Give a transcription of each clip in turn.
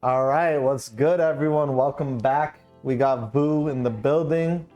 All right, what's good, everyone? Welcome back. We got VOO in the building.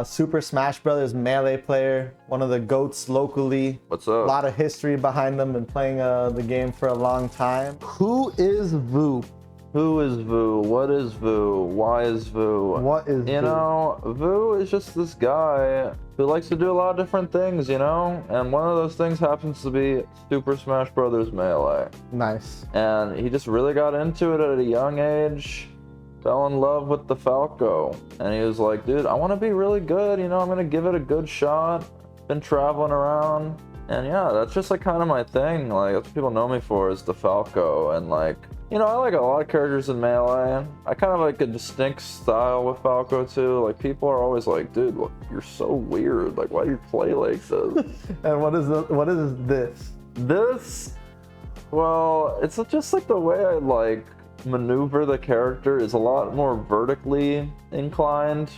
Super Smash Brothers Melee player, one of the GOATs locally. What's up? A lot of history behind them, been playing the game for a long time. Who is VOO? Who is VOO? What is VOO? Why is VOO? What is VOO? You know, VOO is just this guy who likes to do a lot of different things, you know? And one of those things happens to be Super Smash Brothers Melee. Nice. And he just really got into it at a young age, fell in love with the Falco. And he was like, dude, I want to be really good, you know? I'm going to give it a good shot. Been traveling around. And yeah, that's just like kind of my thing. Like, that's what people know me for, is the Falco. And like, you know, I like a lot of characters in Melee. I kind of like a distinct style with Falco too. Like, people are always like, dude, look, you're so weird. Like, why do you play like this? And what is this? This, well, it's just like the way I like maneuver the character is a lot more vertically inclined.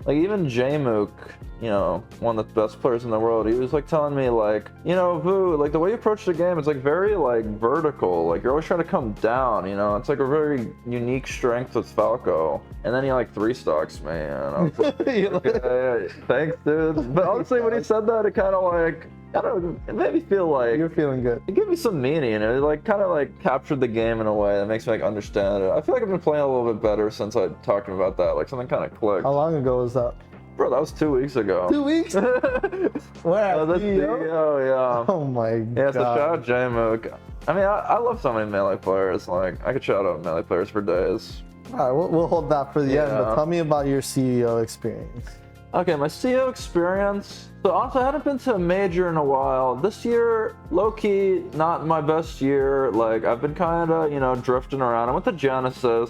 Like, even Jmook, you know, one of the best players in the world, he was like telling me like, you know, VOO, like the way you approach the game is like very like vertical. Like, you're always trying to come down, you know? It's like a very unique strength with Falco. And then he like 3-stocks me, and I was like, okay, thanks, dude. But honestly, when he said that, it kind of like, I don't know, it made me feel like You're feeling good. it gave me some meaning, and it like kind of like captured the game in a way that makes me like understand it. I feel like I've been playing a little bit better since I talked about that. Like, something kind of clicked. How long ago was that? Bro, that was 2 weeks ago. 2 weeks? Where? Oh, that's CEO, yeah. Oh my god. Yeah, so shout out Jmook. I mean, I love so many Melee players. Like, I could shout out Melee players for days. All right, we'll hold that for the end, but tell me about your CEO experience. Okay, my CEO experience. So honestly, I hadn't been to a major in a while. This year, low-key, not my best year. Like, I've been kind of, you know, drifting around. I went to Genesis.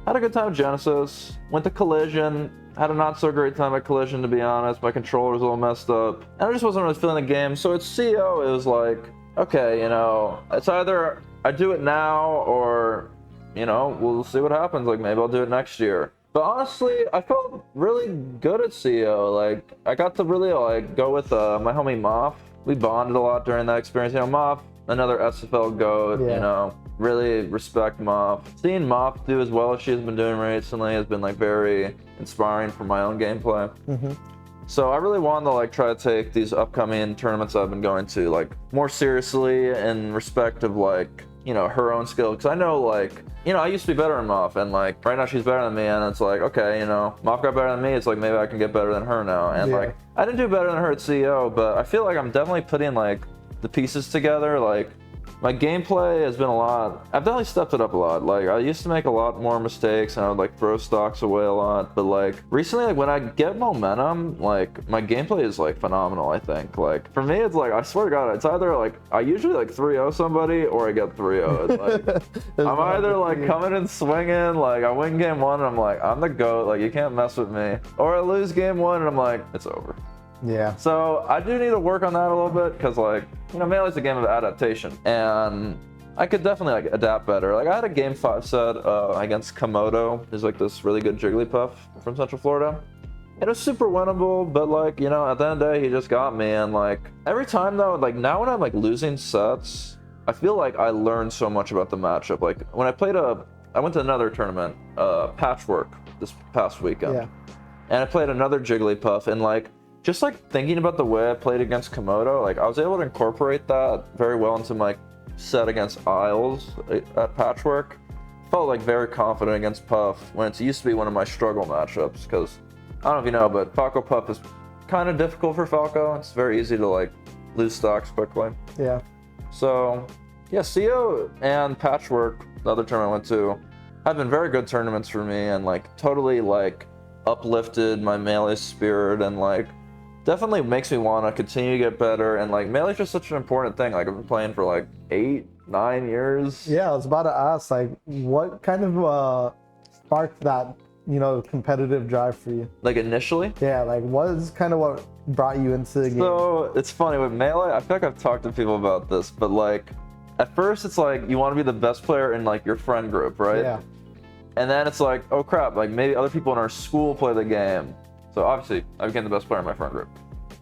Had a good time at Genesis. Went to Collision. Had a not so great time at Collision, to be honest. My controller was a little messed up. And I just wasn't really feeling the game. So at CEO, it was like, okay, you know, it's either I do it now or, you know, we'll see what happens. Like, maybe I'll do it next year. But honestly, I felt really good at CEO. Like, I got to really like go with my homie Moff. We bonded a lot during that experience. You know, Moff, another SFL GOAT, Yeah. you know, really respect Moff. Seeing Moff do as well as she's been doing recently has been like very inspiring for my own gameplay. So I really wanted to like try to take these upcoming tournaments I've been going to like more seriously in respect of like, you know, her own skill. Because I know, like, you know, I used to be better than Moff, and like right now she's better than me, and it's like, okay, you know, Moff got better than me, it's like maybe I can get better than her now. And like, I didn't do better than her at CEO, but I feel like I'm definitely putting like the pieces together. Like, my gameplay has been a lot, I've definitely stepped it up a lot. Like, I used to make a lot more mistakes, and I would like throw stocks away a lot, but like recently, like when I get momentum, like my gameplay is like phenomenal. I think like for me, it's like, I swear to God, it's either like I usually like 3-0 somebody or I get 3-0. It's like I'm either like coming and swinging, like I win game one and I'm like, I'm the GOAT, like you can't mess with me, or I lose game one and I'm like, it's over. Yeah. So I do need to work on that a little bit, because like, you know, Melee's a game of adaptation, and I could definitely like adapt better. Like, I had a game 5 set against Komodo, who's like this really good Jigglypuff from Central Florida. It was super winnable, but like, you know, at the end of the day, he just got me. And like every time though, like now when I'm like losing sets, I feel like I learned so much about the matchup. Like when I went to another tournament, Patchwork, this past weekend, and I played another Jigglypuff, and like, just like thinking about the way I played against Komodo, like I was able to incorporate that very well into my set against Isles at Patchwork. Felt like very confident against Puff when it used to be one of my struggle matchups, because I don't know if you know, but Falco Puff is kind of difficult for Falco. It's very easy to like lose stocks quickly. Yeah. So yeah, CEO and Patchwork, the other tournament I went to, have been very good tournaments for me, and like totally like uplifted my Melee spirit, and like definitely makes me want to continue to get better. And like Melee's just such an important thing. Like, I've been playing for like 8-9 years. Yeah, I was about to ask, like, what kind of sparked that, you know, competitive drive for you? Like, initially? Yeah, like what is kind of what brought you into the game? So it's funny with Melee, I feel like I've talked to people about this, but like at first it's like you want to be the best player in like your friend group, right? Yeah. And then it's like, oh crap, like maybe other people in our school play the game. So obviously I became the best player in my friend group.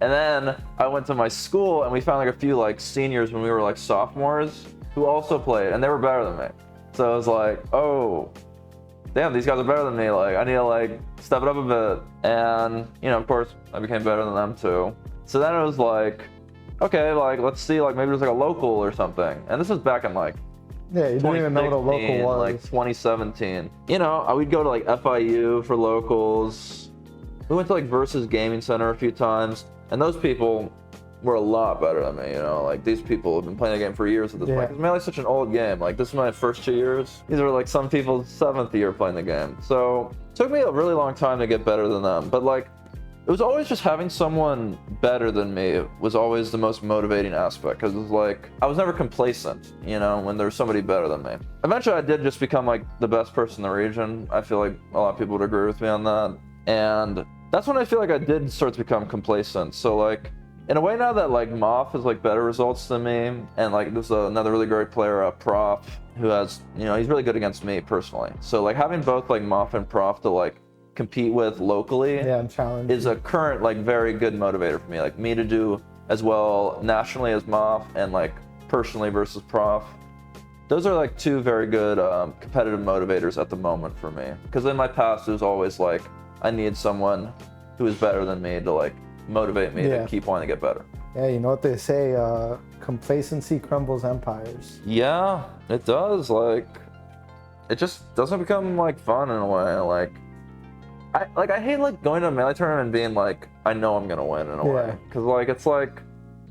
And then I went to my school and we found like a few like seniors when we were like sophomores who also played, and they were better than me. So I was like, oh, damn, these guys are better than me. Like, I need to like step it up a bit. And, you know, of course, I became better than them too. So then it was like, okay, like, let's see, like, maybe there's like a local or something. And this was back in like, yeah, you didn't even know what a local was. Like 2017. You know, I would go to like FIU for locals. We went to like Versus Gaming Center a few times. And those people were a lot better than me, you know, like these people have been playing the game for years at this point. Because Melee's such an old game. Like, this is my first 2 years. These are like some people's 7th year playing the game. So it took me a really long time to get better than them. But like, it was always just having someone better than me was always the most motivating aspect. Because it was like, I was never complacent, you know, when there was somebody better than me. Eventually I did just become like the best person in the region. I feel like a lot of people would agree with me on that. And that's when I feel like I did start to become complacent. So like, in a way now that like Moth has like better results than me, and like there's another really great player, Prof, who has, you know, he's really good against me personally. So like having both like Moth and Prof to like compete with locally is a current like very good motivator for me. Like me to do as well nationally as Moth and like personally versus Prof. Those are like two very good competitive motivators at the moment for me. Because in my past it was always like I need someone who is better than me to like motivate me to keep wanting to get better. Yeah, you know what they say, complacency crumbles empires. Yeah, it does. Like, it just doesn't become like fun in a way. I hate like going to a Melee tournament and being like, I know I'm gonna win in a way. Cause like, it's like,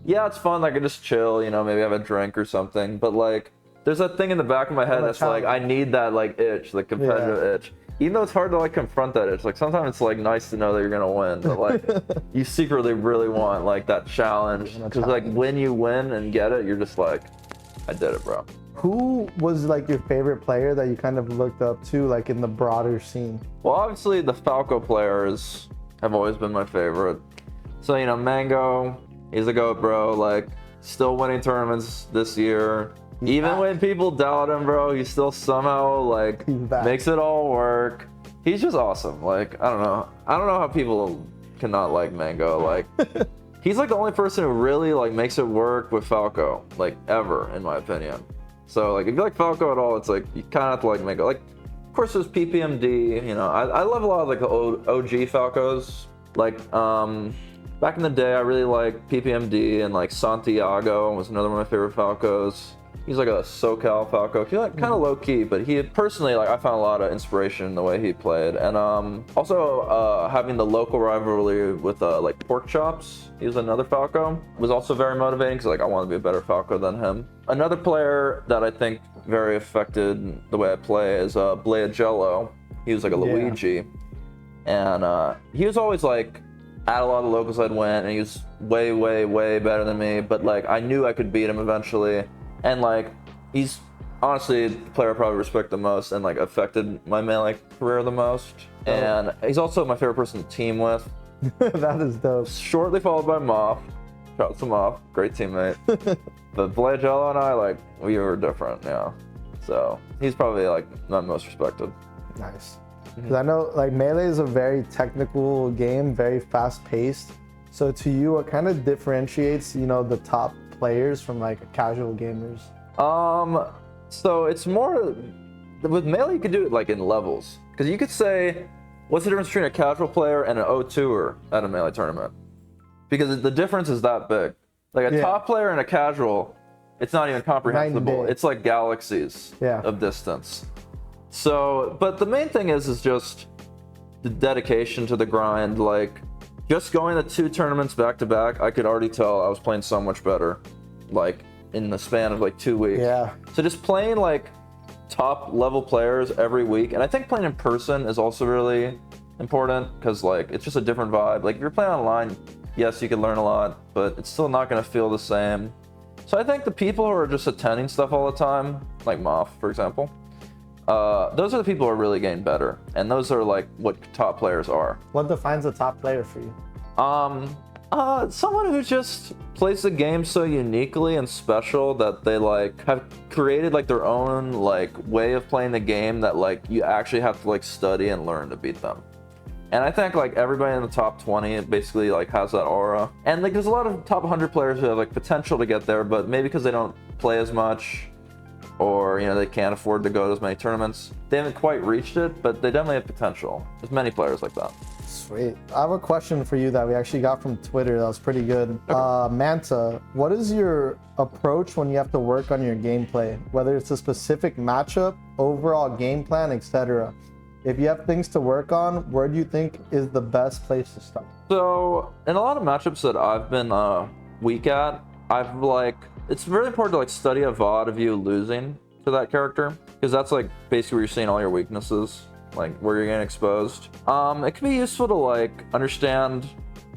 yeah, it's fun. I can just chill, you know, maybe have a drink or something. But like, there's that thing in the back of my head that's like, I need that like itch, the competitive itch. Even though it's hard to like confront that itch, like sometimes it's like nice to know that you're gonna win, but like you secretly really want like that challenge. Because like when you win and get it, you're just like, I did it, bro. Who was like your favorite player that you kind of looked up to, like in the broader scene? Well, obviously the Falco players have always been my favorite. So, you know, Mango, he's a GOAT, bro. Like, still winning tournaments this year. Even when people doubt him, bro, he still somehow like makes it all work. He's just awesome. Like, I don't know how people cannot like Mango. Like, he's like the only person who really like makes it work with Falco, like ever, in my opinion. So like, if you like Falco at all, it's like you kind of have to like Mango. Like, of course, there's PPMD. You know, I love a lot of like the old OG Falcos. Like, back in the day, I really liked PPMD, and like Santiago was another one of my favorite Falcos. He's like a SoCal Falco. He's like kind of low key, but he personally, like, I found a lot of inspiration in the way he played. And also having the local rivalry with like Pork Chops, he was another Falco, was also very motivating because like I want to be a better Falco than him. Another player that I think very affected the way I play is Blayagello. He was like a Luigi, and he was always like at a lot of the locals I'd win, and he was way, way, way better than me. But like I knew I could beat him eventually. And like, he's honestly the player I probably respect the most and like affected my Melee career the most. And he's also my favorite person to team with. That is dope. Shortly followed by Moth. Shout out to Moth, great teammate. But Blayagello and I, like, we were different, yeah. So he's probably like my most respected. Nice. Because I know like Melee is a very technical game, very fast paced. So to you, what kind of differentiates, you know, the top players from like casual gamers? So it's more with Melee, you could do it like in levels, because you could say, what's the difference between a casual player and an O2er at a Melee tournament? Because the difference is that big. Like a top player and a casual, it's not even comprehensible. It's like galaxies of distance. So, but the main thing is just the dedication to the grind. Like, just going to 2 tournaments back to back, I could already tell I was playing so much better, like in the span of like 2 weeks. Yeah. So just playing like top level players every week, and I think playing in person is also really important because like it's just a different vibe. Like if you're playing online, yes, you can learn a lot, but it's still not going to feel the same. So I think the people who are just attending stuff all the time, like Moth, for example, those are the people who are really getting better, and those are like what top players are. What defines a top player for you? Someone who just plays the game so uniquely and special that they like have created like their own like way of playing the game that like you actually have to like study and learn to beat them. And I think like everybody in the top 20 basically like has that aura. And like there's a lot of top 100 players who have like potential to get there, but maybe because they don't play as much, or they can't afford to go to as many tournaments. They haven't quite reached it, but they definitely have potential. There's many players like that. Sweet. I have a question for you that we actually got from Twitter that was pretty good. Okay. Manta, what is your approach when you have to work on your gameplay, whether it's a specific matchup, overall game plan, etc.? If you have things to work on, where do you think is the best place to start? So in a lot of matchups that I've been weak at, it's very important to study a VOD of you losing to that character, because that's basically where you're seeing all your weaknesses, where you're getting exposed. It can be useful to understand,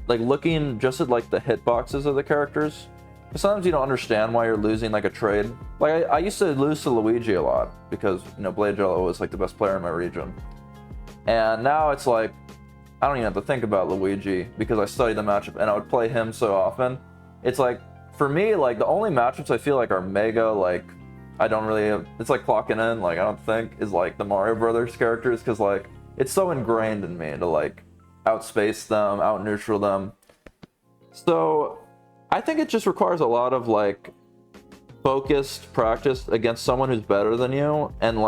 looking just at the hitboxes of the characters. But sometimes you don't understand why you're losing a trade. I used to lose to Luigi a lot because Blade Jello was the best player in my region. And now it's I don't even have to think about Luigi because I studied the matchup and I would play him so often. It's for me, the only matchups I feel are mega, I don't really, it's clocking in, I don't think, is the Mario Brothers characters, because it's so ingrained in me to outspace them, out-neutral them. So I think it just requires a lot of focused practice against someone who's better than you, and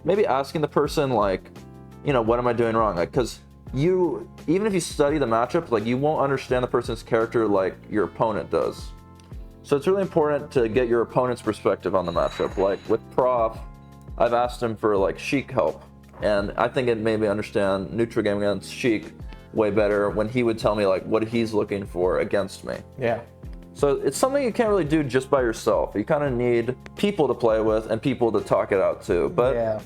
maybe asking the person what am I doing wrong? Because even if you study the matchup, you won't understand the person's character like your opponent does. So it's really important to get your opponent's perspective on the matchup. With Prof, I've asked him for Sheik help, and I think it made me understand neutral game against Sheik way better when he would tell me what he's looking for against me. Yeah. So it's something you can't really do just by yourself. You kind of need people to play with and people to talk it out to. But yeah.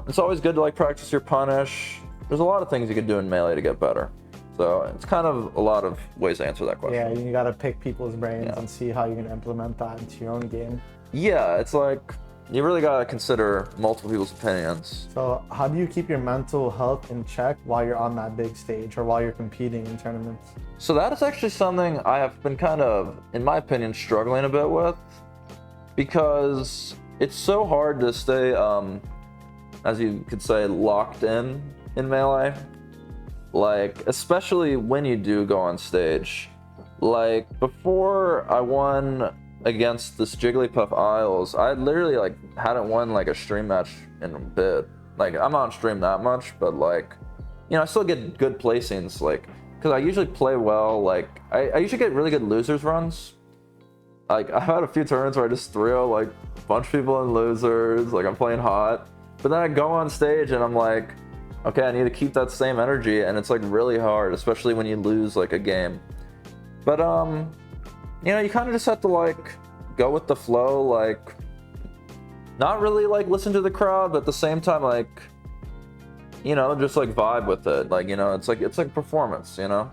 It's always good to punish your punish. There's a lot of things you can do in Melee to get better. So it's kind of a lot of ways to answer that question. Yeah, you gotta pick people's brains and see how you're gonna implement that into your own game. Yeah, it's you really gotta consider multiple people's opinions. So how do you keep your mental health in check while you're on that big stage or while you're competing in tournaments? So that is actually something I have been kind of, in my opinion, struggling a bit with, because it's so hard to stay, as you could say, locked in Melee. Especially when you do go on stage. Before I won against this Jigglypuff Isles, I literally hadn't won a stream match in a bit. I'm not on stream that much, but I still get good placings, because I usually play well. I usually get really good losers runs. I've had a few tournaments where I just 3-0 a bunch of people in losers, I'm playing hot. But then I go on stage and I'm okay, I need to keep that same energy, and it's really hard, especially when you lose a game. But you kind of just have to go with the flow, not really listen to the crowd, but at the same time just vibe with it. It's performance, I'm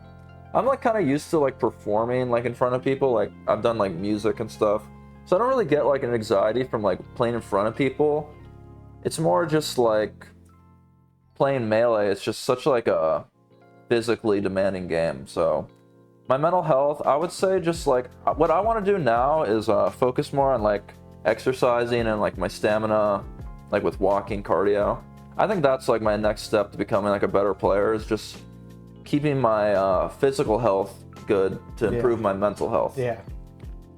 kind of used to performing in front of people. I've done music and stuff, so I don't really get an anxiety from playing in front of people. It's more just playing Melee. It's just such a physically demanding game. So my mental health, I would say just what I want to do now is focus more on exercising and my stamina, with walking, cardio. I think that's my next step to becoming a better player, is just keeping my physical health good to improve my mental health. Yeah.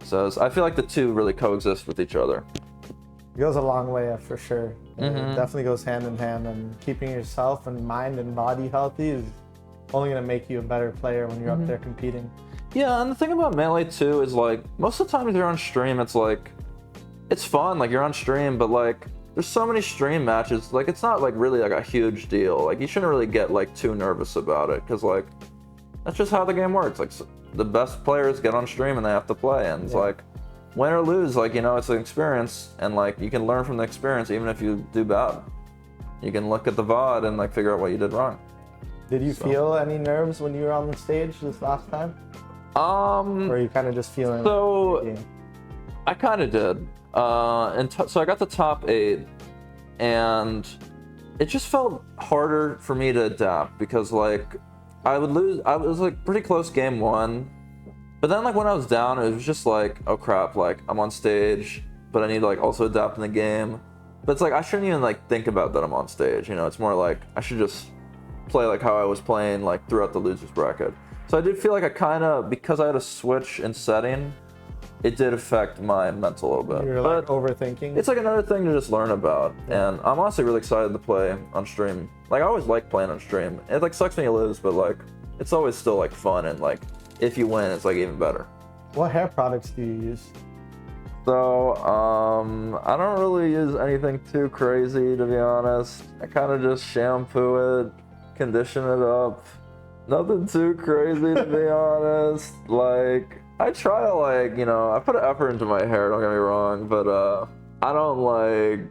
So I feel the two really coexist with each other. It goes a long way, for sure. It definitely goes hand in hand, and keeping yourself and mind and body healthy is only going to make you a better player when you're up there competing. Yeah, and the thing about Melee too is most of the time if you're on stream, it's it's fun, you're on stream, but there's so many stream matches, it's not really a huge deal. You shouldn't really get too nervous about it, because that's just how the game works. The best players get on stream and they have to play, and it's win or lose, it's an experience, and you can learn from the experience even if you do bad. You can look at the VOD and figure out what you did wrong. Did you feel any nerves when you were on the stage this last time? Or are you kind of just feeling? So I kind of did, so I got the top 8, and it just felt harder for me to adapt, because I would lose. I was pretty close game 1. But then when I was down, it was just oh crap, I'm on stage, but I need to also adapt in the game. But it's I shouldn't even think about that I'm on stage, it's more I should just play how I was playing throughout the losers bracket. So I did feel I kind of, because I had a switch in setting, it did affect my mental a little bit. You're like overthinking. It's like another thing to just learn about, and I'm honestly really excited to play on stream. Like I always like playing on stream. It like sucks when you lose, but like it's always still like fun, and like if you win, it's like even better. What hair products do you use? So I don't really use anything too crazy, to be honest. I kind of just shampoo it, condition it up. Nothing too crazy, to be honest. Like I try to like, you know, I put an effort into my hair, don't get me wrong, but I don't like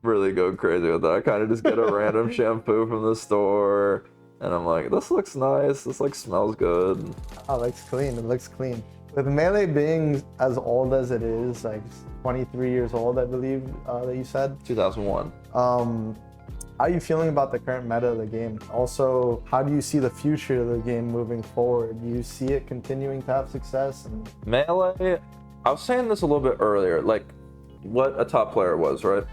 really go crazy with that. I kind of just get a random shampoo from the store, and I'm like, this looks nice, this like smells good. Oh, it looks clean, it looks clean. With Melee being as old as it is, like 23 years old, I believe that you said? 2001. How are you feeling about the current meta of the game? Also, how do you see the future of the game moving forward? Do you see it continuing to have success? Melee, I was saying this a little bit earlier, like what a top player was, right?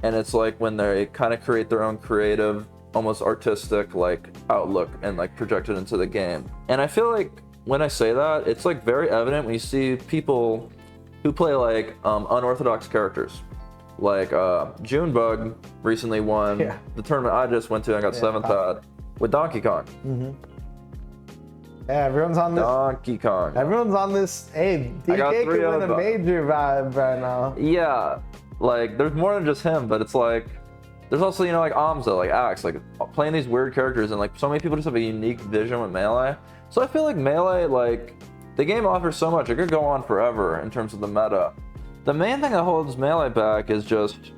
And it's like when they kind of create their own creative, almost artistic like outlook and like project it into the game. And I feel like when I say that, it's like very evident when you see people who play like unorthodox characters. Like Junebug recently won the tournament I just went to and got 7th at with Donkey Kong. Yeah, everyone's on this. Donkey Kong. Everyone's on this. Hey, DK could win a major vibe right now. Yeah, like there's more than just him, but it's like there's also, you know, like Amza, like Axe, like playing these weird characters, and like so many people just have a unique vision with Melee. So I feel like Melee, like the game offers so much, it could go on forever in terms of the meta. The main thing that holds Melee back is just,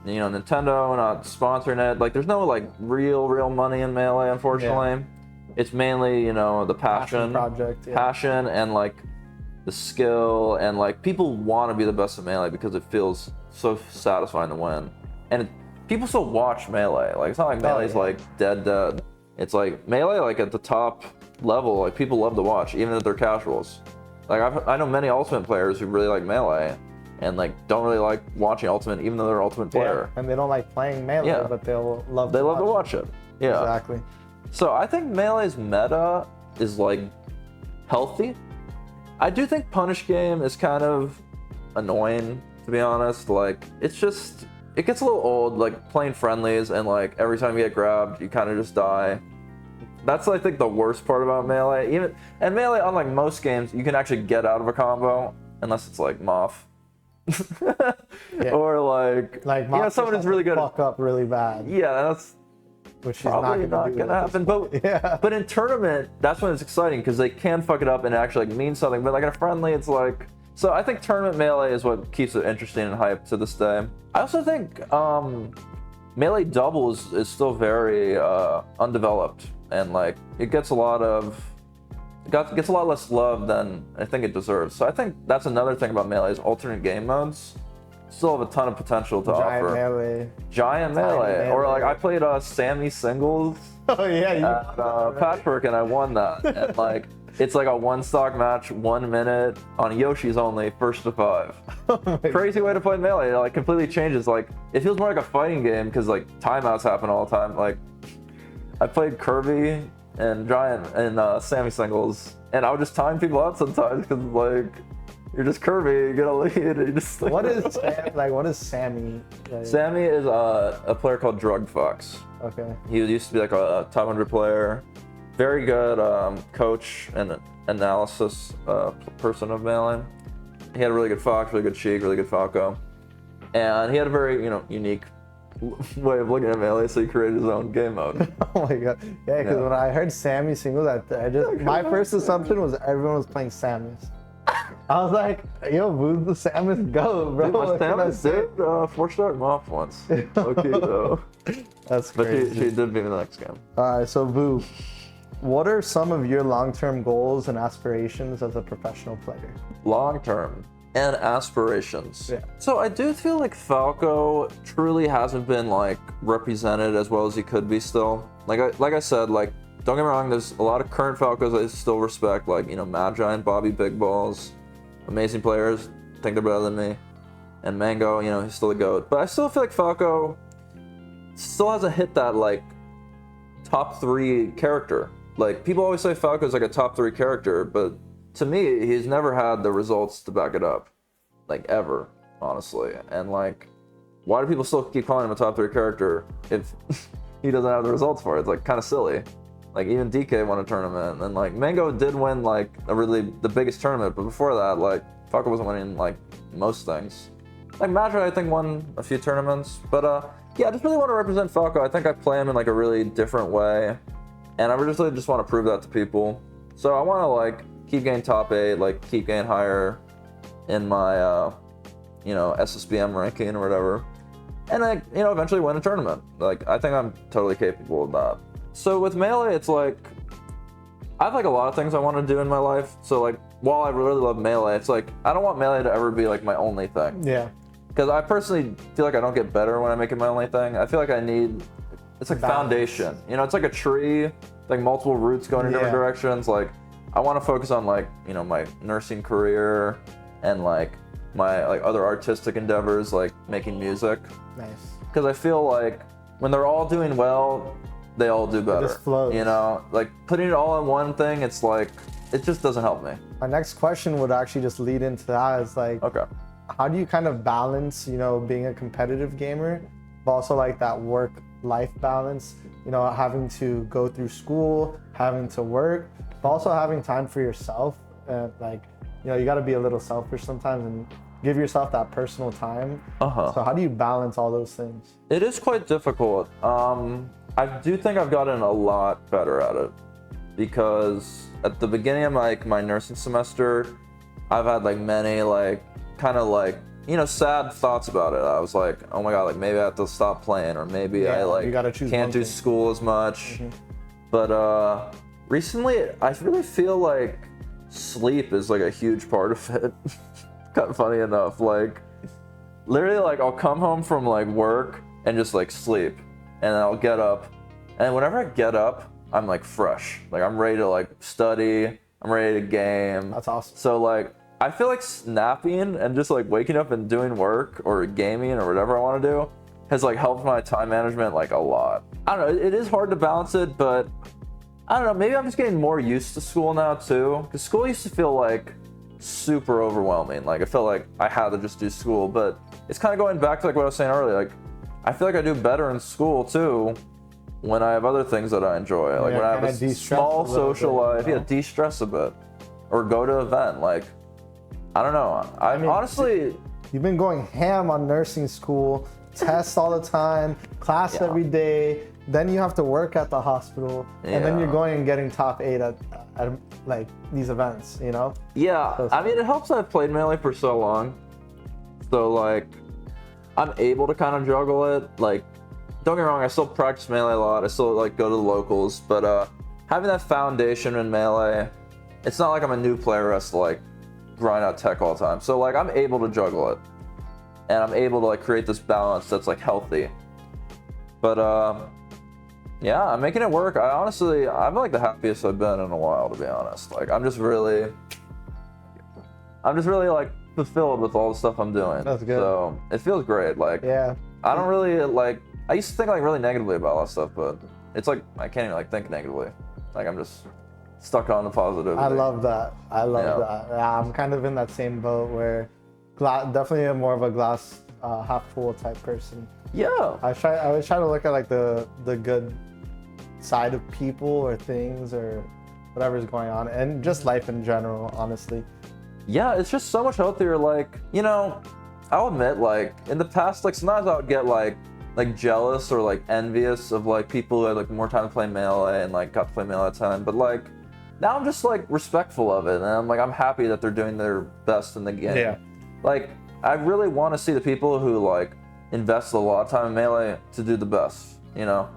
you know, Nintendo not sponsoring it. Like, there's no like real money in Melee, unfortunately. Yeah. It's mainly, you know, the passion project, passion, and like the skill, and like people want to be the best at Melee because it feels so satisfying to win. And people still watch Melee. Like, it's not like Melee's like dead. It's like Melee, like at the top level, like people love to watch, even if they're casuals. Like I know many Ultimate players who really like Melee, and like don't really like watching Ultimate, even though they're Ultimate player. Yeah, and they don't like playing Melee, but they'll love. They love to watch it. Yeah, exactly. So I think Melee's meta is like healthy. I do think Punish Game is kind of annoying, to be honest. Like it's just, it gets a little old, like playing friendlies, and like every time you get grabbed, you kind of just die. That's, I think, the worst part about Melee. And Melee, unlike most games, you can actually get out of a combo, unless it's like Moth. Or like you know, someone who's really good. Fuck up really bad. Yeah, that's which probably is not gonna happen. But in tournament, that's when it's exciting because they can fuck it up and actually like mean something. But like in a friendly, it's like. So I think tournament Melee is what keeps it interesting and hyped to this day. I also think Melee doubles is still very undeveloped. And like it gets a lot less love than I think it deserves. So I think that's another thing about Melee is alternate game modes still have a ton of potential to offer. Giant Melee. Or like I played Sammy singles. Oh yeah, at Patchwork, and I won that. And like it's like a one stock match, 1 minute on Yoshi's only, first to 5. Crazy way to play Melee. It like completely changes. Like it feels more like a fighting game because like timeouts happen all the time. Like I played Kirby and Giant and Sammy singles, and I would just time people out sometimes because like you're just Kirby, you get a lead, and you just like, what is Sammy? Sammy is a player called Drug Fox. Okay. He used to be like a top 100 player, very good coach and analysis person of Melee. He had a really good Fox, really good Sheik, really good Falco, and he had a very unique way of looking at Melee, so he created his own game mode. Oh my god. Yeah, because when I heard Sammy singles, my first assumption was everyone was playing Samus. I was like, yo, VOO'S the Samus go, bro. Dude, Samus did 4-star Moth once. Okay, though. That's crazy. But she did beat me the next game. Alright, so VOO, what are some of your long-term goals and aspirations as a professional player? Long-term and aspirations. Yeah. So I do feel like Falco truly hasn't been like represented as well as he could be still. Like I said, like don't get me wrong, there's a lot of current Falcos I still respect, like Magi and Bobby Big Balls, amazing players, think they're better than me. And Mango, he's still a GOAT. But I still feel like Falco still hasn't hit that like top 3 character. Like people always say Falco's like a top 3 character, but to me, he's never had the results to back it up, like ever, honestly. And like, why do people still keep calling him a top 3 character if he doesn't have the results for it? It's like kind of silly. Like even DK won a tournament, and like Mango did win like the biggest tournament, but before that, like Falco wasn't winning like most things. Like Magic, I think, won a few tournaments, but yeah, I just really want to represent Falco. I think I play him in like a really different way, and I really just want to prove that to people. So I want to like keep getting top 8, like keep getting higher in my you know, SSBM ranking or whatever, and like, you know, eventually win a tournament. Like I think I'm totally capable of that. So with Melee, it's like I have like a lot of things I want to do in my life. So like while I really love Melee, it's like I don't want Melee to ever be like my only thing. Yeah. Because I personally feel like I don't get better when I make it my only thing. I feel like I need, it's like foundation. You know, it's like a tree, like multiple roots going in different directions. Like I want to focus on like, you know, my nursing career and like my like other artistic endeavors, like making music. Nice. Because I feel like when they're all doing well, they all do better. It just flows. You know, like putting it all in one thing, it's like, it just doesn't help me. My next question would actually just lead into that. Is like, Okay. how do you kind of balance, you know, being a competitive gamer, but also like that work-life balance, you know, having to go through school, having to work, but also having time for yourself. And like, you know, you got to be a little selfish sometimes and give yourself that personal time. So how do you balance all those things? It is quite difficult. I do think I've gotten a lot better at it, because at the beginning of like my nursing semester, I've had like many like kind of like, you know, sad thoughts about it. I was like, oh my god, like maybe I have to stop playing, or maybe I like can't do school as much. But recently I really feel like sleep is like a huge part of it. Kind of funny enough, like literally like I'll come home from like work and just like sleep, and then I'll get up, and whenever I get up, I'm like fresh, like I'm ready to like study, I'm ready to game. That's awesome. So like I feel like snapping and just like waking up and doing work or gaming or whatever I want to do has like helped my time management like a lot. I don't know, it is hard to balance it, but I don't know, maybe I'm just getting more used to school now too, because school used to feel like super overwhelming. Like I felt like I had to just do school, but it's kind of going back to like what I was saying earlier. Like I feel like I do better in school too when I have other things that I enjoy. Like when I have a small social life, de-stress a bit, or go to an event. Like I don't know. I mean, honestly, you've been going ham on nursing school, tests all the time, class every day. Then you have to work at the hospital, and then you're going and getting top 8 at like these events, you know? Yeah, so I mean, it helps that I've played Melee for so long. So like, I'm able to kind of juggle it. Like, don't get me wrong, I still practice Melee a lot. I still like go to the locals, but having that foundation in Melee, it's not like I'm a new player who has to like grind out tech all the time. So like, I'm able to juggle it, and I'm able to like create this balance that's like healthy. But yeah, I'm making it work. I'm like the happiest I've been in a while, to be honest. Like I'm just really like fulfilled with all the stuff I'm doing. That's good. So it feels great. Like I don't really like, I used to think like really negatively about all that stuff, but it's like I can't even like think negatively. Like I'm just stuck on the positivity. I love that. I love that. Yeah, I'm kind of in that same boat where definitely more of a glass half full type person. Yeah. I always try to look at like the good side of people or things or whatever's going on, and just life in general, honestly. Yeah, it's just so much healthier. Like, you know, I'll admit, like in the past, like sometimes I would get like jealous or like envious of like people who had like more time to play Melee and like got to play Melee at time. But like now I'm just like respectful of it, and I'm happy that they're doing their best in the game. Yeah. Like I really want to see the people who like invest a lot of time in Melee to do the best, you know?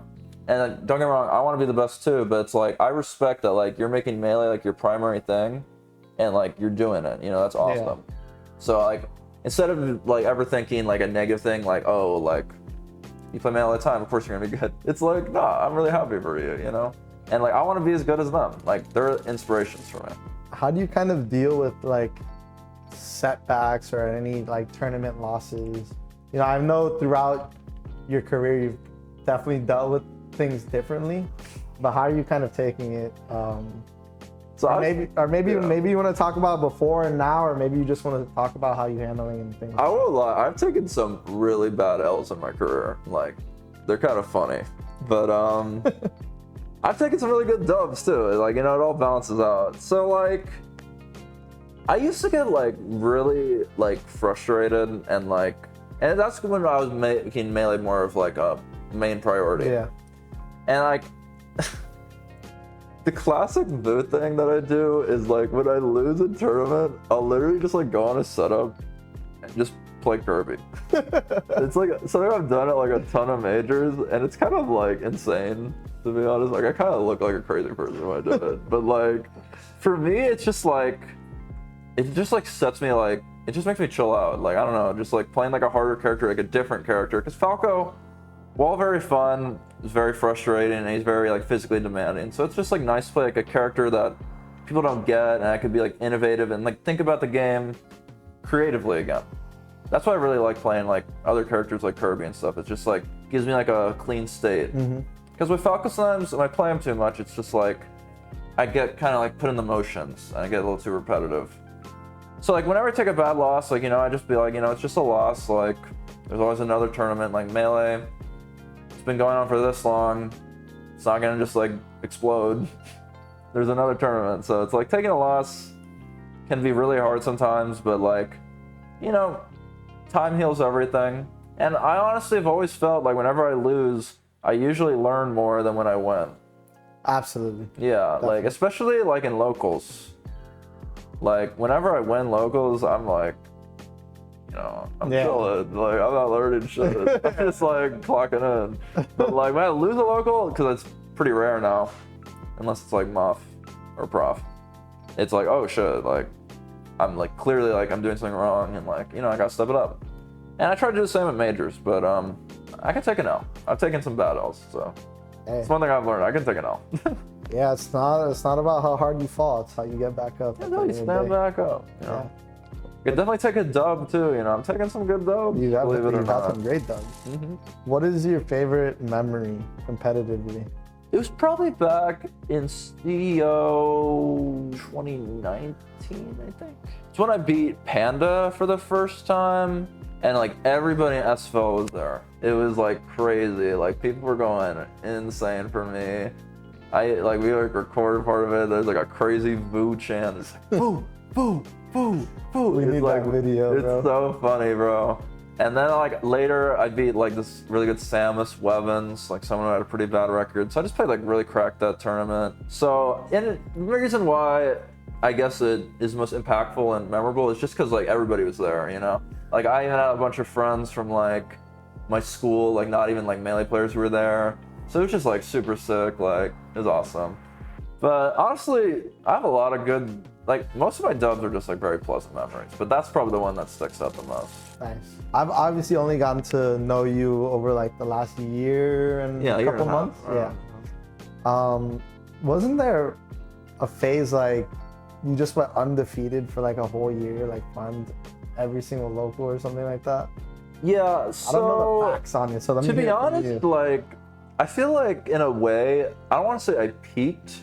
And don't get me wrong, I want to be the best too, but it's like I respect that like you're making Melee like your primary thing, and like you're doing it, you know? That's awesome. Yeah. So like instead of like ever thinking like a negative thing, like, oh, like you play Melee all the time, of course you're gonna be good. It's like, no, I'm really happy for you, you know? And like I want to be as good as them. Like they're inspirations for me. How do you kind of deal with like setbacks or any like tournament losses? You know, I know throughout your career you've definitely dealt with things differently, but how are you kind of taking it So maybe you want to talk about before and now, or maybe you just want to talk about how you're handling things. I won't lie, I've taken some really bad L's in my career. Like, they're kind of funny, but I've taken some really good dubs too. Like, it all balances out. So like, I used to get like really like frustrated and that's when I was making Melee more of like a main priority. Yeah. And like, the classic VOO thing that I do is like when I lose a tournament, I'll literally just like go on a setup and just play Kirby. It's like something I've done at like a ton of majors, and it's kind of like insane, to be honest. Like, I kind of look like a crazy person when I do it, but like for me, it's just like, it just like sets me like, it just makes me chill out. Like, I don't know, just like playing like a harder character, like a different character, because Falco, while very fun, is very frustrating, and he's very like physically demanding. So it's just like nice to play like a character that people don't get, and I could be like innovative and like think about the game creatively again. That's why I really like playing like other characters like Kirby and stuff. It's just like gives me like a clean state. Because with Falco sometimes, when I play him too much, it's just like I get kind of like put in the motions and I get a little too repetitive. So like whenever I take a bad loss, like, I just be like, it's just a loss. Like, there's always another tournament. Like Melee, it's been going on for this long. It's not gonna just like explode. There's another tournament. So it's like taking a loss can be really hard sometimes, but like, time heals everything. And I honestly have always felt like whenever I lose, I usually learn more than when I win. Absolutely. Yeah, definitely. Like especially like in locals. Like whenever I win locals, I'm like, I'm chilling. Like, I'm not learning shit. I'm just like clocking in. But like when I lose a local, because it's pretty rare now, unless it's like Muff or Prof, it's like, oh shit, like I'm like clearly like I'm doing something wrong, and like, I gotta step it up. And I try to do the same at majors, but I can take an L. I've taken some bad L's, so it's one thing I've learned. I can take an L. Yeah, it's not about how hard you fall, it's how you get back up. Yeah, no, you stand back up. Yeah. You can definitely take a dub too. I'm taking some good dubs. You've had some great dubs. What is your favorite memory competitively? It was probably back in CEO 2019, I think. It's when I beat Panda for the first time, and like everybody in SFL was there. It was like crazy. Like people were going insane for me. We like recorded part of it. There's like a crazy VOO chant. It's like VOO, VOO, VOO, VOO. We need that video, bro. It's so funny, bro. And then like later, I beat like this really good Samus Wevens, like someone who had a pretty bad record. So I just played like really cracked that tournament. So, and the reason why I guess it is most impactful and memorable is just because like everybody was there, Like I even had a bunch of friends from like my school, like not even like Melee players who were there. So it was just like super sick, like it was awesome. But honestly, I have a lot of good, like most of my dubs are just like very pleasant memories, but that's probably the one that sticks out the most. Nice. I've obviously only gotten to know you over like the last year and a couple months. Yeah. Wasn't there a phase like you just went undefeated for like a whole year, like farmed every single local or something like that? Yeah, so I don't know the facts on it, so let me to be honest, like I feel like in a way, I don't want to say I peaked,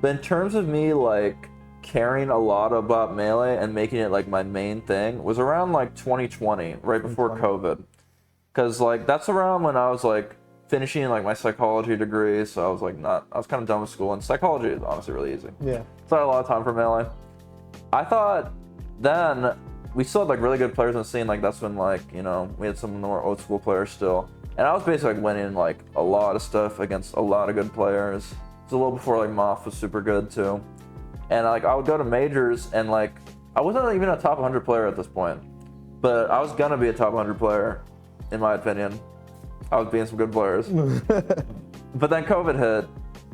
but in terms of me like caring a lot about Melee and making it like my main thing was around like 2020, right before COVID. Because like that's around when I was like finishing like my psychology degree, so I was like I was kind of done with school, and psychology is honestly really easy. Yeah. So I had a lot of time for Melee. I thought then we still had like really good players in the scene, like that's when like, we had some more old school players still. And I was basically like winning like a lot of stuff against a lot of good players. It's a little before like Moth was super good too. And like I would go to majors and like I wasn't even a top 100 player at this point, but I was gonna be a top 100 player, in my opinion. I was beating some good players. But then COVID hit,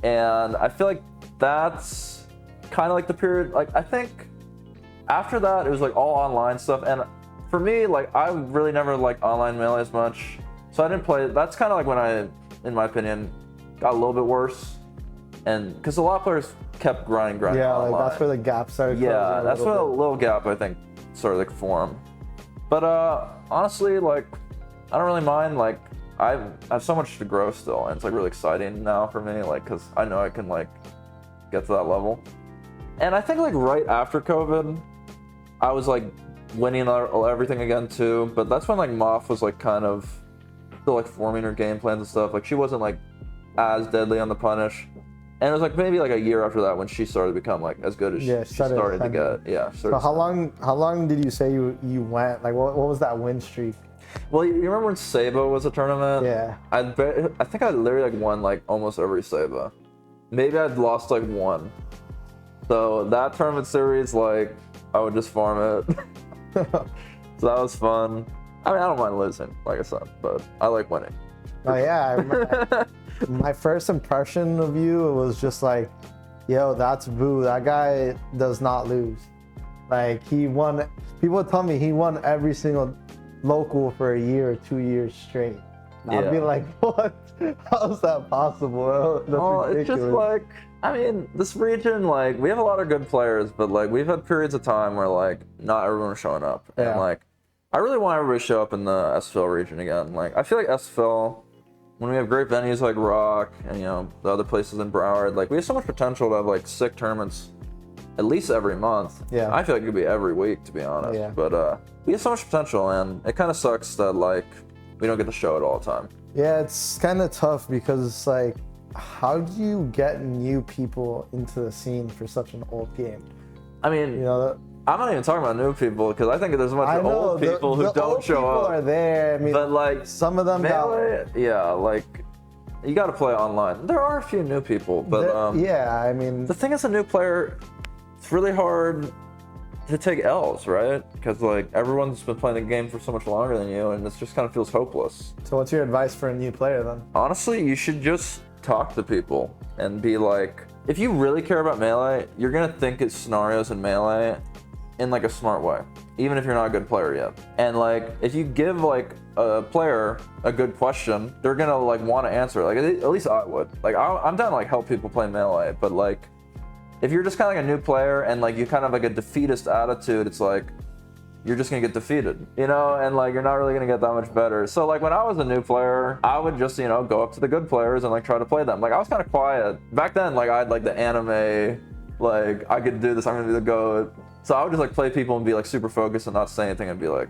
and I feel like that's kind of like the period, like I think after that it was like all online stuff, and for me, like I really never liked online Melee as much, so I didn't play. That's kind of like when I, in my opinion, got a little bit worse, and because a lot of players kept grinding yeah, online. like that's where the gap started. Yeah, that's where a little gap I think started like form. But honestly, like I don't really mind. Like I have so much to grow still, and it's like really exciting now for me, like because I know I can like get to that level. And I think like right after COVID, I was like winning everything again too. But that's when like Moth was like kind of still like forming her game plans and stuff. Like she wasn't like as deadly on the punish. And it was like maybe like a year after that when she started to become like as good as she started to get. Yeah. So how long did you say you went? Like what was that win streak? Well, you remember when Saba was a tournament? Yeah. I think I literally like won like almost every Saba. Maybe I'd lost like one. So that tournament series, like I would just farm it. So that was fun. I mean, I don't mind losing, like I said, but I like winning. Oh yeah. My first impression of you was just like, yo, that's VOO. That guy does not lose. Like he won. People would tell me he won every single local for a year or 2 years straight. And I'd be like, what? How's that possible? That's ridiculous. It's just like, I mean, this region, like, we have a lot of good players, but like, we've had periods of time where like not everyone was showing up, and like, I really want everybody to show up in the SFL region again. Like, I feel like SFL, when we have great venues like ROK and, you know, the other places in Broward, like, we have so much potential to have, like, sick tournaments at least every month. Yeah. I feel like it could be every week, to be honest. Yeah. But we have so much potential, and it kind of sucks that, like, we don't get to show it all the time. Yeah, it's kind of tough because it's like, how do you get new people into the scene for such an old game? I mean, you know, I'm not even talking about new people because I think there's a bunch of old people who don't show up. People are there. I mean, but like some of them like you got to play online. There are a few new people, but yeah, I mean, the thing is, a new player, it's really hard to take L's, right? Because like everyone's been playing the game for so much longer than you, and it just kind of feels hopeless. So what's your advice for a new player then? Honestly, you should just talk to people and be like, if you really care about Melee, you're gonna think it's scenarios in Melee in like a smart way, even if you're not a good player yet. And like, if you give like a player a good question, they're gonna like want to answer. Like at least I would. Like I'm down to like help people play Melee, but like if you're just kind of like a new player and like you kind of like a defeatist attitude, it's like you're just gonna get defeated, you know, and like you're not really gonna get that much better. So like when I was a new player, I would just, you know, go up to the good players and like try to play them. Like I was kind of quiet back then. Like I had like the anime, like I could do this, I'm gonna be the GOAT. So I would just like play people and be like super focused and not say anything and be like,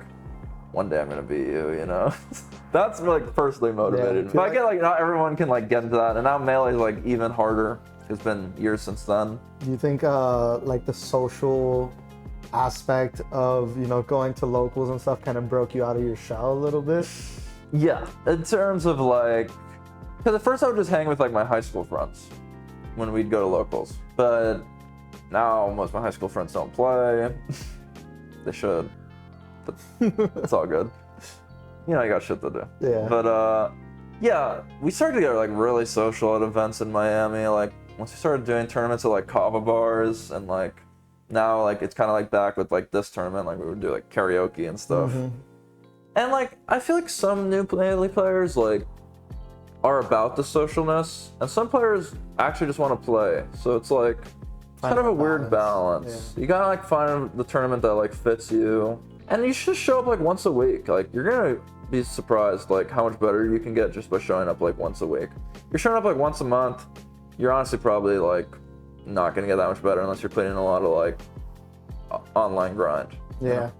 one day I'm gonna beat you, you know? That's like personally motivated. But I get like not everyone can like get into that, and now Melee is like even harder. It's been years since then. Do you think like the social aspect of, you know, going to locals and stuff kind of broke you out of your shell a little bit? Yeah, in terms of like, because at first I would just hang with like my high school friends when we'd go to locals, but now most of my high school friends don't play. They should, but it's all good. You know, you got shit to do. Yeah. But yeah, we started to get like really social at events in Miami. Like once we started doing tournaments at like kava bars, and like now like it's kind of like back with like this tournament, like we would do like karaoke and stuff. Mm-hmm. And like I feel like some new Melee players like are about the socialness, and some players actually just want to play. So it's like kind of a weird balance. Yeah. You gotta like find the tournament that like fits you, and you should show up like once a week. Like you're gonna be surprised like how much better you can get just by showing up like once a week. You're showing up like once a month, you're honestly probably like not gonna get that much better unless you're putting in a lot of like online grind. Yeah. You know?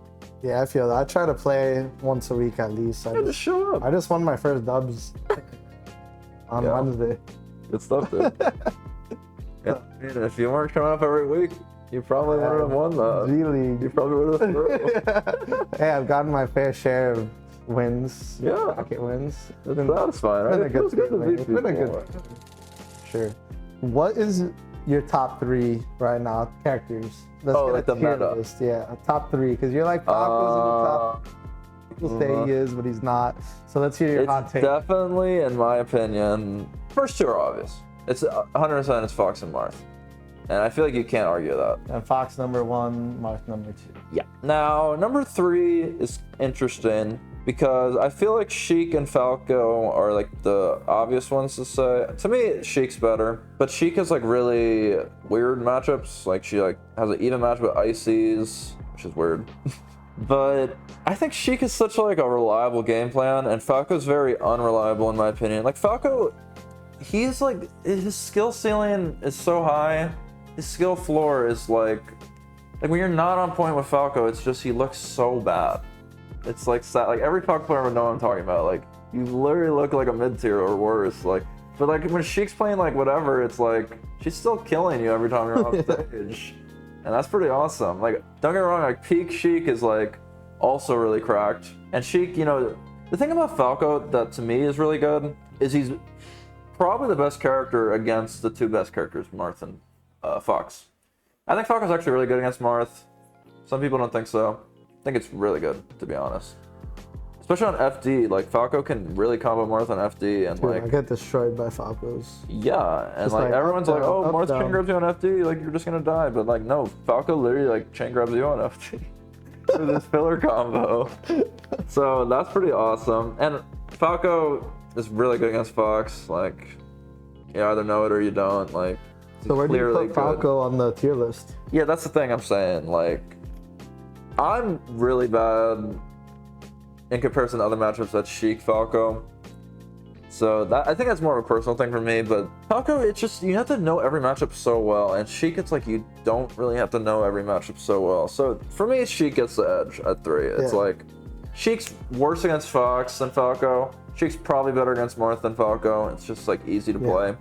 Yeah, I feel that. I try to play once a week at least. Just show up. I just won my first dubs on Wednesday. Good stuff, dude. Yeah, and if you weren't showing up every week, you probably wouldn't have won that. Really? You probably would have. Hey, I've gotten my fair share of wins. Yeah. Bracket wins. It's satisfying, right? It's been a good. Sure. What is your top 3 right now characters? Let's get like the meta. List. Yeah, a top 3, because you're like Falco's in the top. People say he is, but he's not. So let's hear your hot take. Definitely, in my opinion, first 2 are obvious. It's 100% it's Fox and Marth. And I feel like you can't argue that. And Fox number 1, Marth number 2. Yeah. Now, number 3 is interesting because I feel like Sheik and Falco are like the obvious ones to say. To me, Sheik's better, but Sheik has like really weird matchups. Like she like has an even match with Ices, which is weird. But I think Sheik is such like a reliable game plan, and Falco's very unreliable in my opinion. Like Falco, he's like, his skill ceiling is so high, his skill floor is like when you're not on point with Falco, it's just he looks so bad. It's like sad. Like every Falco player would know what I'm talking about. Like you literally look like a mid tier or worse. Like, but like when Sheik's playing like whatever, it's like she's still killing you every time you're on stage, and that's pretty awesome. Like don't get me wrong, like peak Sheik is like also really cracked, and Sheik, you know, the thing about Falco that to me is really good is he's probably the best character against the two best characters, Marth and Fox. I think Falco's actually really good against Marth. Some people don't think so. I think it's really good, to be honest. Especially on FD, like Falco can really combo Marth on FD, and Dude, like I get destroyed by Falcos. yeah, and Just like everyone's up, like, down, oh, up, Marth down. chain grabs you on FD, like you're just gonna die. But like no, Falco literally like chain grabs you on FD with this filler combo. So that's pretty awesome. And Falco is really good against Fox. Like you either know it or you don't. Like So where do you clearly put Falco on the tier list? Yeah, that's the thing I'm saying. Like, I'm really bad in comparison to other matchups at Sheik Falco. So that I think that's more of a personal thing for me. But Falco, it's just you have to know every matchup so well, and Sheik, it's like you don't really have to know every matchup so well. So for me, Sheik gets the edge at 3. It's like Sheik's worse against Fox than Falco. Sheik's probably better against Marth than Falco. It's just like easy to play.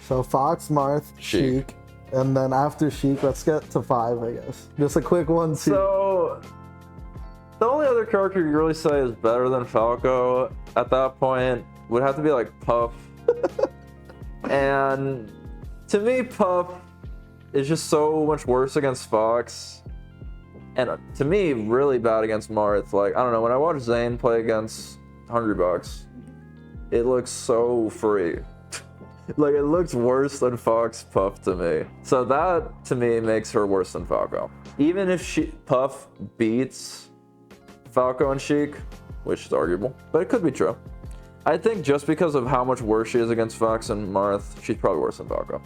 So Fox, Marth, Sheik, and then after Sheik, let's get to 5, I guess. Just a quick one. So the only other character you really say is better than Falco at that point would have to be like Puff. And to me, Puff is just so much worse against Fox. And to me, really bad against Marth. Like, I don't know, when I watch Zane play against Hungrybox, it looks so free. Like, it looks worse than Fox Puff to me. So that, to me, makes her worse than Falco. Even if Puff beats Falco and Sheik, which is arguable, but it could be true. I think just because of how much worse she is against Fox and Marth, she's probably worse than Falco.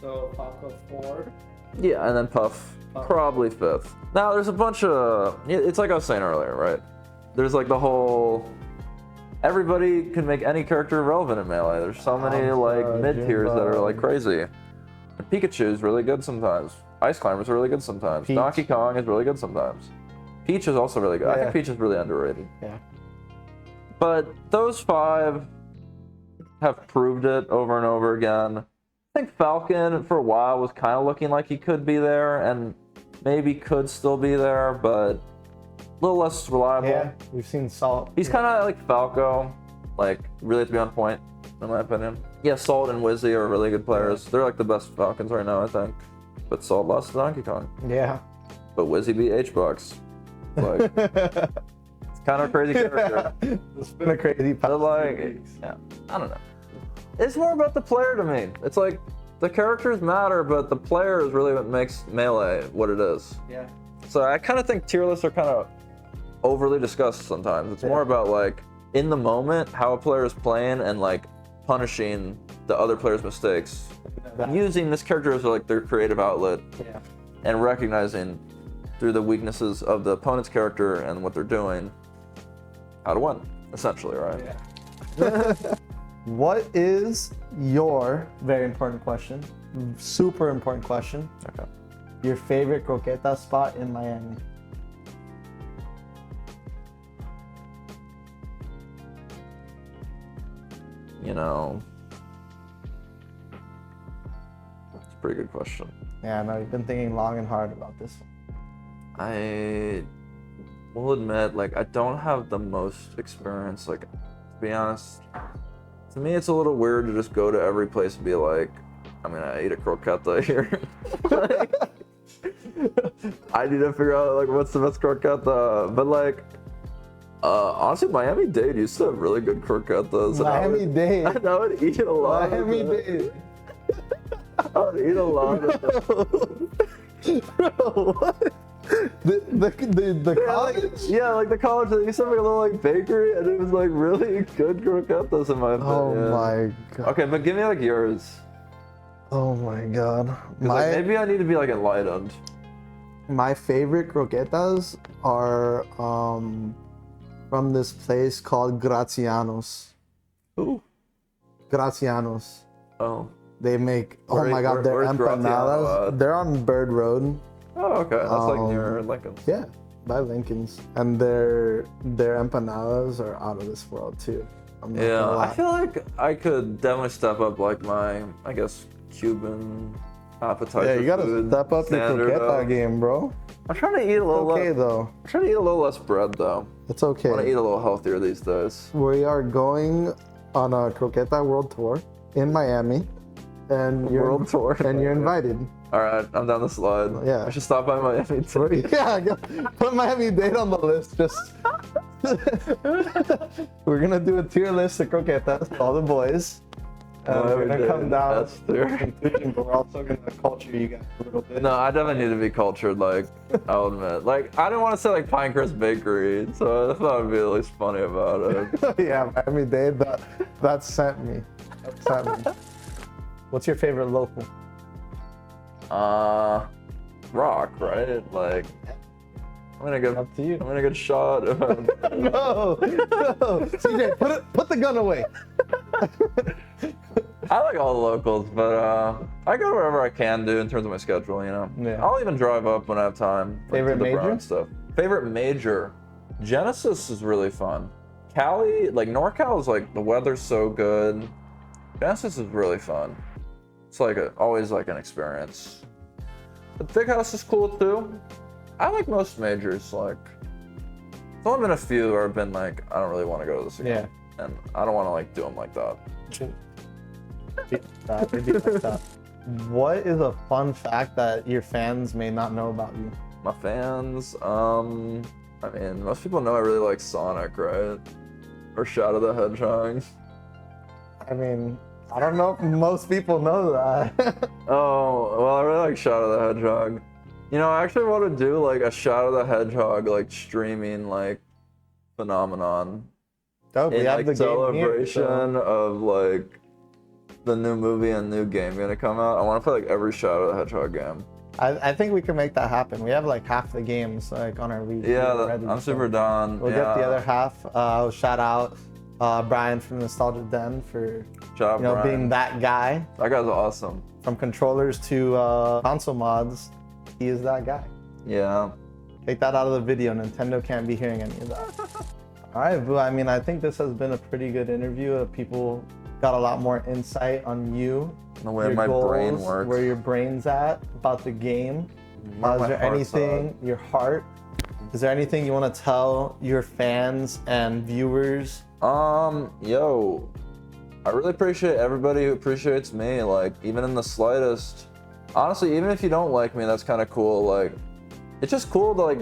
So Falco 4? Yeah, and then Puff probably 5th. Now, there's a bunch of... It's like I was saying earlier, right? There's like the whole... Everybody can make any character relevant in Melee. There's so many like mid-tiers that are like crazy. And Pikachu is really good sometimes. Ice Climber's really good sometimes. Peach. Donkey Kong is really good sometimes. Peach is also really good. I think Peach is really underrated. Yeah. But those 5 have proved it over and over again. I think Falcon for a while was kind of looking like he could be there and maybe could still be there, but a little less reliable. Yeah, we've seen Salt. He's kind of like Falco, like really to be on point, in my opinion. Yeah, Salt and Wizzy are really good players. They're like the best Falcons right now, I think. But Salt lost to Donkey Kong. Yeah. But Wizzy beat H-Bucks. Like, it's kind of a crazy character. It's been a crazy past But like, few weeks. yeah, I don't know. It's more about the player to me. It's like the characters matter, but the player is really what makes Melee what it is. Yeah. So I kind of think tier lists are kind of overly discussed sometimes. It's more about like in the moment how a player is playing and like punishing the other player's mistakes, using this character as like their creative outlet, and recognizing through the weaknesses of the opponent's character and what they're doing how to win, essentially, right? Yeah. What is your, very important question, super important question, your favorite croqueta spot in Miami? You know, it's a pretty good question. Yeah, no, you've been thinking long and hard about this one. I will admit, like, I don't have the most experience. Like, to be honest, to me, it's a little weird to just go to every place and be like, I'm gonna eat a croqueta here. Like, I need to figure out, like, what's the best croqueta. But, like, honestly, Miami-Dade used to have really good croquetas. Miami-Dade? And I would eat a lot. Miami-Dade. I would eat a lot of them. Bro, what? The college? Yeah, like the college, they used to have like a little like bakery, and it was like really good croquetas in my opinion. Oh my god. Okay, but give me like yours. Oh my god. Like, maybe I need to be like enlightened. My favorite croquetas are from this place called Graziano's. Ooh. Graziano's. Oh. They make, oh my God, where's they're Gratiano empanadas. at? They're on Bird Road. Oh, okay. That's like near Lincoln. Yeah, by Lincoln's. And their empanadas are out of this world too. I'm not Yeah, gonna lie. I feel like I could definitely step up like my, I guess, Cuban appetizer. Yeah, you gotta food step up your standard croqueta up. game, bro. I'm trying to eat a little Okay, less. though. I'm trying to eat a little less bread though. It's I want to okay. eat a little healthier these days. We are going on a croqueta world tour in Miami, and you're World tour. and you're invited. All right, I'm down the slide. Yeah. I should stop by Miami too. Yeah, put Miami-Dade on the list. Just we're gonna do a tier list of croquetas for all the boys. We're gonna come down That's to fair. a conclusion, but we're also gonna culture you guys a little bit. No, I definitely need to be cultured. Like, I'll admit. Like, I didn't want to say like Pinecrest Bakery, so I thought it'd be at least funny about it. Yeah, Miami-Dade. That sent me. That sent me. What's your favorite local? Rock, right? Like, I'm gonna go. Up to you. I'm gonna get shot. No, CJ, put the gun away. I like all the locals, but I go wherever I can do in terms of my schedule. You know. Yeah. I'll even drive up when I have time. like, Favorite to the major? Brown stuff. Favorite major. Genesis is really fun. Cali, like NorCal, is like the weather's so good. Genesis is really fun. It's like always like an experience. But Big House is cool too. I like most majors. Like, there's only been a few where I've been like, I don't really want to go to this again. Yeah. And I don't want to like do them like that. What is a fun fact that your fans may not know about you? My fans, I mean, most people know I really like Sonic, right? Or Shadow the Hedgehog. I mean, I don't know if most people know that. Oh, well, I really like Shadow the Hedgehog. You know, I actually want to do like a Shadow the Hedgehog like streaming like phenomenon. Dope, we In have like the game here, celebration so- of like the new movie and new game gonna come out. I want to play like every Shadow the Hedgehog game. I think we can make that happen. We have like half the games like on our Wii. Yeah, already, I'm so super down. We'll get the other half. I'll shout out Brian from Nostalgia Den for Shout out Brian. being that guy. That guy's awesome. From controllers to console mods, he is that guy. Yeah. Take that out of the video. Nintendo can't be hearing any of that. All right, Vu. I mean, I think this has been a pretty good interview. People got a lot more insight on you, The way your my goals, brain works. where your brain's at, about the game. Where Is my there heart's anything, your heart? Is there anything you want to tell your fans and viewers? Yo, I really appreciate everybody who appreciates me, like, even in the slightest. Honestly, even if you don't like me, that's kind of cool. Like, it's just cool to, like,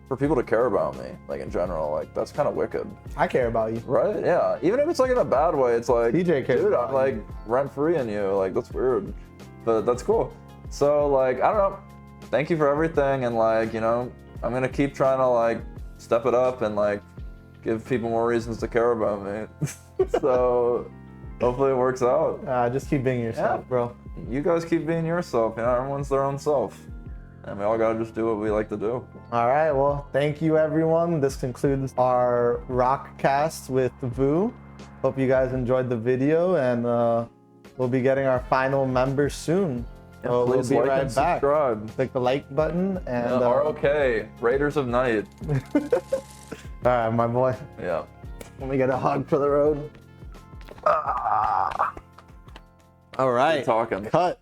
for people to care about me, like, in general. Like, that's kind of wicked. I care about you. Right? Yeah. Even if it's, like, in a bad way, it's like, DJ cares dude, about I'm, like, rent-free in you. Like, that's weird. But that's cool. So, like, I don't know. Thank you for everything. And, like, you know, I'm going to keep trying to, like, step it up and, like, give people more reasons to care about me. So, hopefully it works out. Just keep being yourself, Yeah. bro. You guys keep being yourself. You know, everyone's their own self. And we all gotta just do what we like to do. All right, well, thank you, everyone. This concludes our Rokcast with VOO. Hope you guys enjoyed the video, and we'll be getting our final members soon. So we'll Please be like right and back. subscribe. Click the like button, and ROK, Raiders of Night. all right, my boy. Yeah. Let me get a hug for the road. All right, Talking. cut.